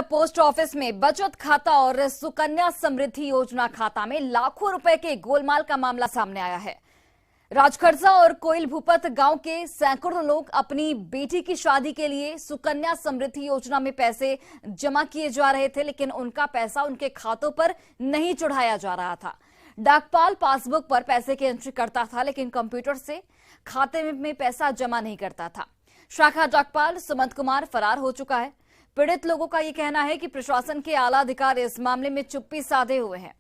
Post office में बचत खाता और सुकन्या समृद्धि योजना खाता में लाखों रुपए के गोलमाल का मामला सामने आया है। राजखरसा और कोइल भूपत गांव के सैकड़ों लोग अपनी बेटी की शादी के लिए सुकन्या समृद्धि योजना में पैसे जमा किए जा रहे थे, लेकिन उनका पैसा उनके खातों पर नहीं चढ़ाया जा रहा था। डाकपाल पासबुक पर पैसे की एंट्री करता था, लेकिन कंप्यूटर से खाते में पैसा जमा नहीं करता था। शाखा डाकपाल सुमंत कुमार फरार हो चुका है। पीड़ित लोगों का यह कहना है कि प्रशासन के आला अधिकारी इस मामले में चुप्पी साधे हुए हैं।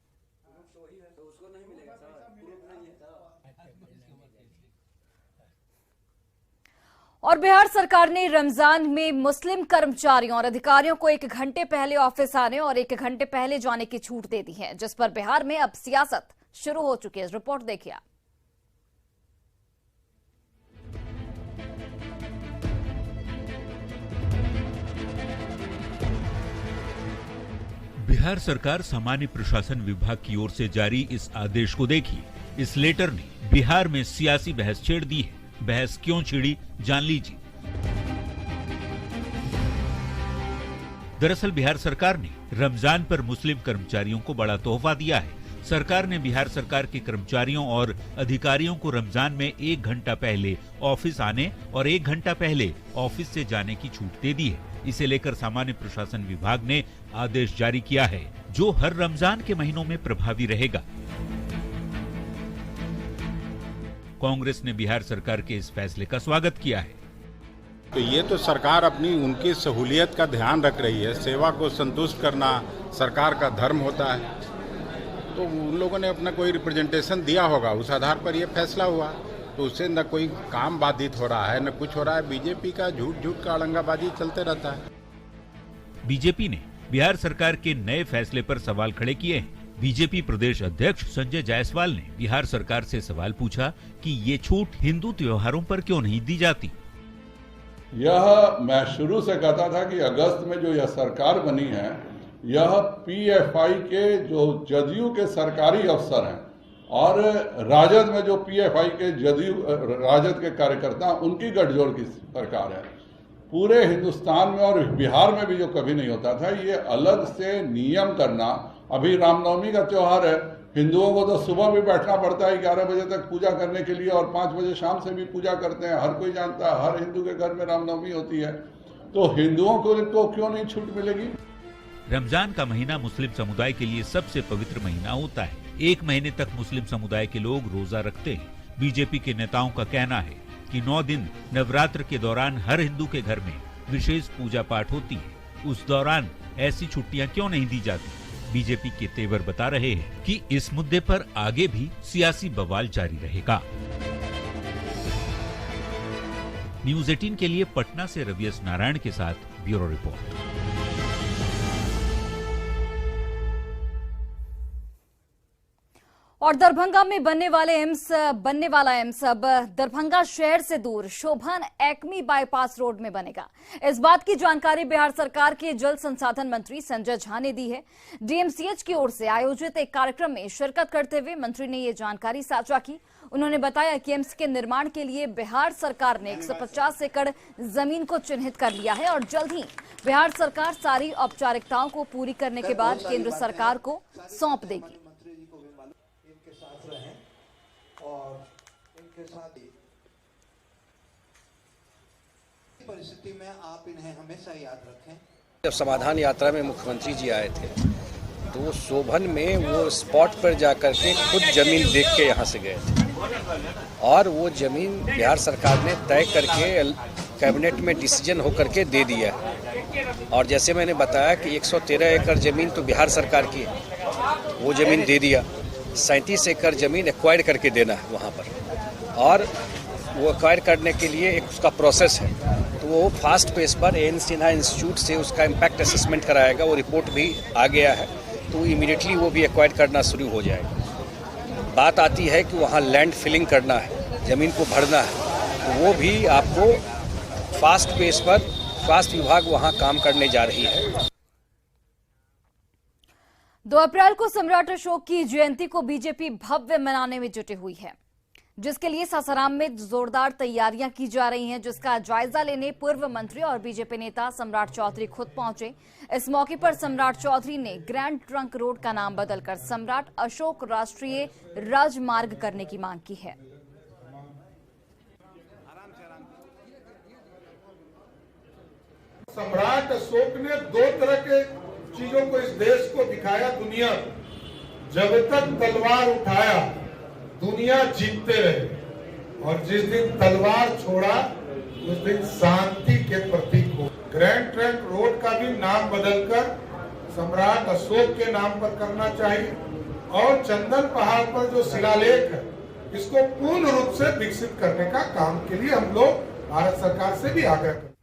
और बिहार सरकार ने रमजान में मुस्लिम कर्मचारियों और अधिकारियों को 1 घंटे पहले ऑफिस आने और 1 घंटे पहले जाने की छूट दे दी है, जिस पर बिहार में अब सियासत शुरू हो चुकी है। रिपोर्ट देखिए। बिहार सरकार सामान्य प्रशासन विभाग की ओर से जारी इस आदेश को देखिए। इस लेटर ने बिहार में सियासी बहस छेड़ दी है। बहस क्यों छिड़ी, जान लीजिए। दरअसल बिहार सरकार ने रमजान पर मुस्लिम कर्मचारियों को बड़ा तोहफा दिया है। सरकार ने बिहार सरकार के कर्मचारियों और अधिकारियों को रमजान में 1 घंटा पहले ऑफिस आने और 1 घंटा पहले ऑफिस से जाने की छूट दे दी है। इसे लेकर सामान्य प्रशासन विभाग ने आदेश जारी किया है, जो हर रमजान के महीनों में प्रभावी रहेगा। कांग्रेस ने बिहार सरकार के इस फैसले का स्वागत किया है। तो ये तो सरकार अपनी उनकी सहूलियत का ध्यान रख रही है। सेवा को संतुष्ट करना सरकार का धर्म होता है। तो उन लोगों ने अपना कोई रिप्रेजेंटेशन दिया होगा, उस आधार पर ये फैसला हुआ। तो उससे न कोई काम बाधित हो रहा है, न कुछ हो रहा है। बीजेपी का झूठ का अड़ंगाबाजी चलते रहता है। बीजेपी ने बिहार सरकार के नए फैसले पर सवाल खड़े किए हैं। बीजेपी प्रदेश अध्यक्ष संजय जायसवाल ने बिहार सरकार से सवाल पूछा कि ये छूट हिंदू त्योहारों पर क्यों नहीं दी जाती। यह मैं शुरू से कहता था कि अगस्त में जो यह सरकार बनी है, यह पीएफआई के जो जदयू के सरकारी अफसर हैं और राजद में जो पीएफआई के जदयू राजद के कार्यकर्ता, उनकी गठजोड़ की सरकार है। पूरे हिंदुस्तान में और बिहार में भी जो कभी नहीं होता था, ये अलग से नियम करना। अभी रामनवमी का त्योहार है, हिंदुओं को तो सुबह भी बैठना पड़ता है 11 बजे तक पूजा करने के लिए, और 5 बजे शाम से भी पूजा करते हैं। हर कोई जानता है, हर हिंदू के घर में रामनवमी होती है। तो हिंदुओं को क्यों नहीं छूट मिलेगी? रमजान का महीना मुस्लिम समुदाय के लिए सबसे पवित्र महीना होता है। 1 महीने तक मुस्लिम समुदाय के लोग रोजा रखते हैं। बीजेपी के नेताओं का कहना है कि 9 दिन नवरात्र के दौरान हर हिंदू के घर में विशेष पूजा पाठ होती है। उस दौरान ऐसी छुट्टियां क्यों नहीं दी जाती? बीजेपी के तेवर बता रहे हैं कि इस मुद्दे पर आगे भी सियासी बवाल जारी रहेगा। न्यूज़ 18 के लिए पटना से रवियस नारायण के साथ ब्यूरो रिपोर्ट। और दरभंगा में बनने वाला एम्स अब दरभंगा शहर से दूर शोभन एक्मी बाईपास रोड में बनेगा। इस बात की जानकारी बिहार सरकार के जल संसाधन मंत्री संजय झा ने दी है। डीएमसीएच की ओर से आयोजित एक कार्यक्रम में शिरकत करते हुए मंत्री ने ये जानकारी साझा की। उन्होंने बताया कि एम्स के निर्माण के लिए बिहार सरकार ने 150 एकड़ जमीन को चिन्हित कर लिया है और जल्द ही बिहार सरकार सारी औपचारिकताओं को पूरी करने के बाद केंद्र सरकार को सौंप देगी। और इनके साथ ही परिस्थिति में आप इन्हें हमेशा याद रखें। जब समाधान यात्रा में मुख्यमंत्री जी आए थे तो शोभन में वो स्पॉट पर जाकर के खुद जमीन देख के यहाँ से गए थे और वो जमीन बिहार सरकार ने तय करके कैबिनेट में डिसीजन होकर के दे दिया है। और जैसे मैंने बताया कि 113 एकड़ जमीन तो बिहार सरकार की है, वो जमीन दे दिया। 37 एकड़ जमीन एक्वायर करके देना है वहाँ पर, और वो एक्वायर करने के लिए एक उसका प्रोसेस है। तो वो फास्ट पेस पर एन सिन्हा इंस्टीट्यूट से उसका इम्पैक्ट असेसमेंट कराएगा। वो रिपोर्ट भी आ गया है, तो इमीडिएटली वो भी एक्वायर करना शुरू हो जाएगा। बात आती है कि वहाँ लैंड फिलिंग करना है, ज़मीन को भरना है, तो वो भी आपको फास्ट पेस पर स्वास्थ्य विभाग वहाँ काम करने जा रही है। 2 अप्रैल को सम्राट अशोक की जयंती को बीजेपी भव्य मनाने में जुटी हुई है। जिसके लिए सासाराम में जोरदार तैयारियां की जा रही हैं, जिसका जायजा लेने पूर्व मंत्री और बीजेपी नेता सम्राट चौधरी खुद पहुंचे। इस मौके पर सम्राट चौधरी ने ग्रैंड ट्रंक रोड का नाम बदलकर सम्राट अशोक राष्ट्रीय राजमार्ग करने की मांग की है। सम्राट अशोक ने दो तरह के चीजों को इस देश को दिखाया दुनिया को। जब तक तलवार उठाया दुनिया जीतते रहे, और जिस दिन तलवार छोड़ा उस दिन शांति के प्रतीक हो। ग्रैंड ट्रंक रोड का भी नाम बदलकर सम्राट अशोक के नाम पर करना चाहिए, और चंदन पहाड़ पर जो शिलालेख है इसको पूर्ण रूप से विकसित करने का काम के लिए हम लोग भारत सरकार से भी आग्रह करते हैं।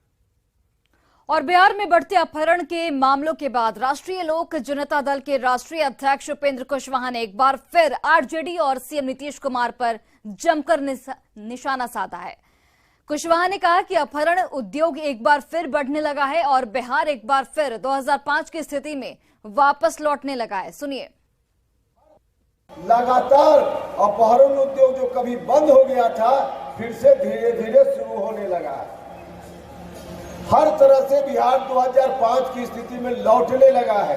और बिहार में बढ़ते अपहरण के मामलों के बाद राष्ट्रीय लोक जनता दल के राष्ट्रीय अध्यक्ष उपेंद्र कुशवाहा ने एक बार फिर आरजेडी और सीएम नीतीश कुमार पर जमकर निशाना साधा है। कुशवाहा ने कहा कि अपहरण उद्योग एक बार फिर बढ़ने लगा है और बिहार एक बार फिर 2005 की स्थिति में वापस लौटने लगा है। सुनिए। लगातार अपहरण उद्योग जो कभी बंद हो गया था फिर से धीरे धीरे शुरू होने लगा है। हर तरह से बिहार 2005 की स्थिति में लौटने लगा है।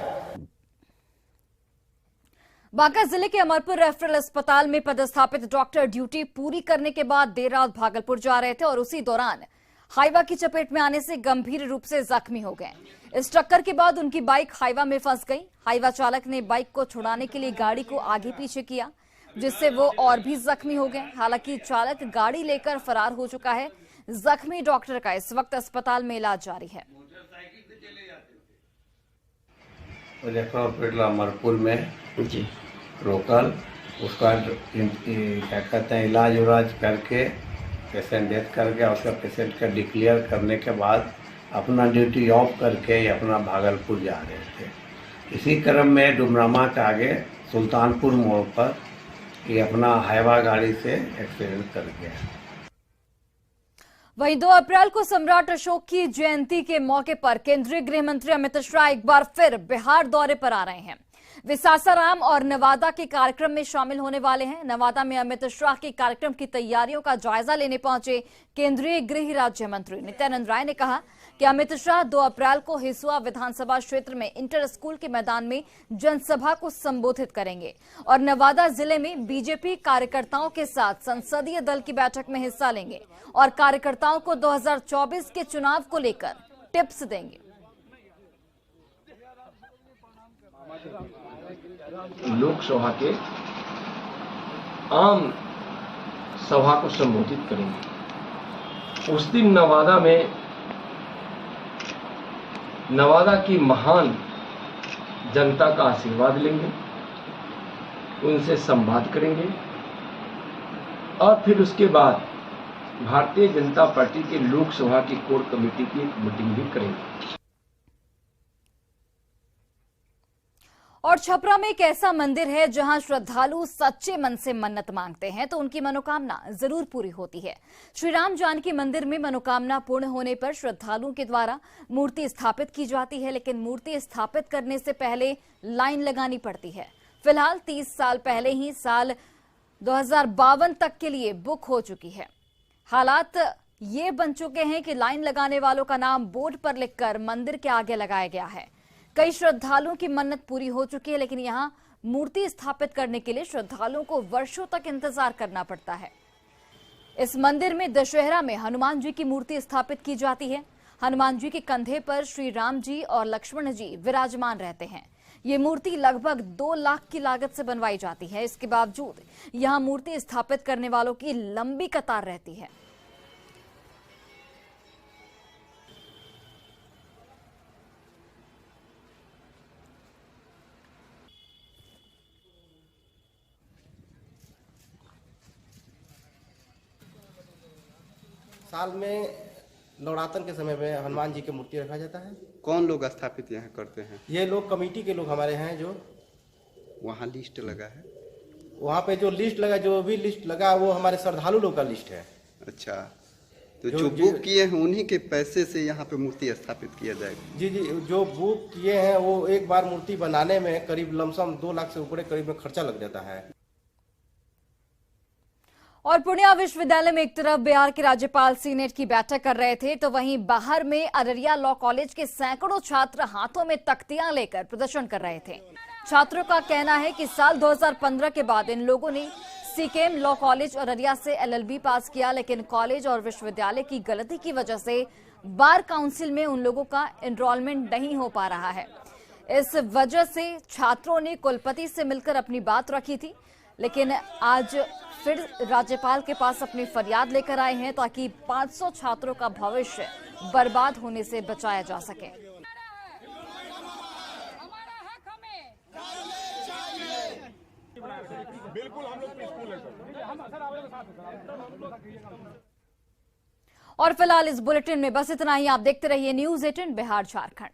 बांका जिले के अमरपुर रेफरल अस्पताल में पदस्थापित डॉक्टर ड्यूटी पूरी करने के बाद देर रात भागलपुर जा रहे थे और उसी दौरान हाईवा की चपेट में आने से गंभीर रूप से जख्मी हो गए। इस टक्कर के बाद उनकी बाइक हाईवा में फंस गई। हाईवा चालक ने बाइक को छुड़ाने के लिए गाड़ी को आगे पीछे किया, जिससे वो और भी जख्मी हो गए। हालांकि चालक गाड़ी लेकर फरार हो चुका है। जख्मी डॉक्टर का इस वक्त अस्पताल में इलाज जारी है। अमरपुर में रोकल उसका क्या कहते हैं इलाज उलाज करके पेशेंट डेथ कर गया। उसका पेशेंट का डिक्लेयर करने के बाद अपना ड्यूटी ऑफ करके अपना भागलपुर जा रहे थे। इसी क्रम में डुमरामा के आगे सुल्तानपुर मोड़ पर ये अपना हाईवा गाड़ी से एक्सीडेंट कर गया। वहीं 2 अप्रैल को सम्राट अशोक की जयंती के मौके पर केंद्रीय गृह मंत्री अमित शाह एक बार फिर बिहार दौरे पर आ रहे हैं। वे सासाराम और नवादा के कार्यक्रम में शामिल होने वाले हैं। नवादा में अमित शाह के कार्यक्रम की तैयारियों का जायजा लेने पहुंचे केंद्रीय गृह राज्य मंत्री नित्यानंद राय ने कहा कि अमित शाह 2 अप्रैल को हिसुआ विधानसभा क्षेत्र में इंटर स्कूल के मैदान में जनसभा को संबोधित करेंगे और नवादा जिले में बीजेपी कार्यकर्ताओं के साथ संसदीय दल की बैठक में हिस्सा लेंगे और कार्यकर्ताओं को 2024 के चुनाव को लेकर टिप्स देंगे। लोकसभा के आम सभा को संबोधित करेंगे। उस दिन नवादा की महान जनता का आशीर्वाद लेंगे, उनसे संवाद करेंगे और फिर उसके बाद भारतीय जनता पार्टी के लोकसभा की कोर कमेटी की एक मीटिंग भी करेंगे। और छपरा में एक ऐसा मंदिर है जहां श्रद्धालु सच्चे मन से मन्नत मांगते हैं तो उनकी मनोकामना जरूर पूरी होती है। श्री राम जानकी मंदिर में मनोकामना पूर्ण होने पर श्रद्धालुओं के द्वारा मूर्ति स्थापित की जाती है, लेकिन मूर्ति स्थापित करने से पहले लाइन लगानी पड़ती है। फिलहाल 30 साल पहले ही साल 2052 तक के लिए बुक हो चुकी है। हालात ये बन चुके हैं कि लाइन लगाने वालों का नाम बोर्ड पर लिखकर मंदिर के आगे लगाया गया है। कई श्रद्धालुओं की मन्नत पूरी हो चुकी है, लेकिन यहां मूर्ति स्थापित करने के लिए श्रद्धालुओं को वर्षों तक इंतजार करना पड़ता है। इस मंदिर में दशहरा में हनुमान जी की मूर्ति स्थापित की जाती है। हनुमान जी के कंधे पर श्री राम जी और लक्ष्मण जी विराजमान रहते हैं। ये मूर्ति लगभग 2 लाख की लागत से बनवाई जाती है। इसके बावजूद यहां मूर्ति स्थापित करने वालों की लंबी कतार रहती है। साल में नवरात्र के समय में हनुमान जी की मूर्ति रखा जाता है। कौन लोग स्थापित यहाँ करते हैं? ये लोग कमेटी के लोग हमारे हैं। जो वहाँ लिस्ट लगा है, वहाँ पे जो लिस्ट लगा, जो भी लिस्ट लगा वो हमारे श्रद्धालु लोग का लिस्ट है। अच्छा, तो जो बुक किए हैं उन्हीं के पैसे से यहाँ पे मूर्ति स्थापित किया जाएगा? जी जी, जो बुक किए हैं वो एक बार मूर्ति बनाने में करीब लमसम 2 लाख से ऊपर करीब में खर्चा लग जाता है। और पूर्णिया विश्वविद्यालय में एक तरफ बिहार के राज्यपाल सीनेट की बैठक कर रहे थे, तो वहीं बाहर में अररिया लॉ कॉलेज के सैकड़ों छात्र हाथों में तख्तियां लेकर प्रदर्शन कर रहे थे। छात्रों का कहना है कि साल 2015 के बाद इन लोगों ने सीकेएम लॉ कॉलेज अररिया से LLB पास किया, लेकिन कॉलेज और विश्वविद्यालय की गलती की वजह से बार काउंसिल में उन लोगों का एनरोलमेंट नहीं हो पा रहा है। इस वजह से छात्रों ने कुलपति से मिलकर अपनी बात रखी थी, लेकिन आज फिर राज्यपाल के पास अपनी फरियाद लेकर आए हैं ताकि 500 छात्रों का भविष्य बर्बाद होने से बचाया जा सके। बिल्कुल हम लोग पीसफुल है और फिलहाल इस बुलेटिन में बस इतना ही। आप देखते रहिए न्यूज़ 18 बिहार झारखंड।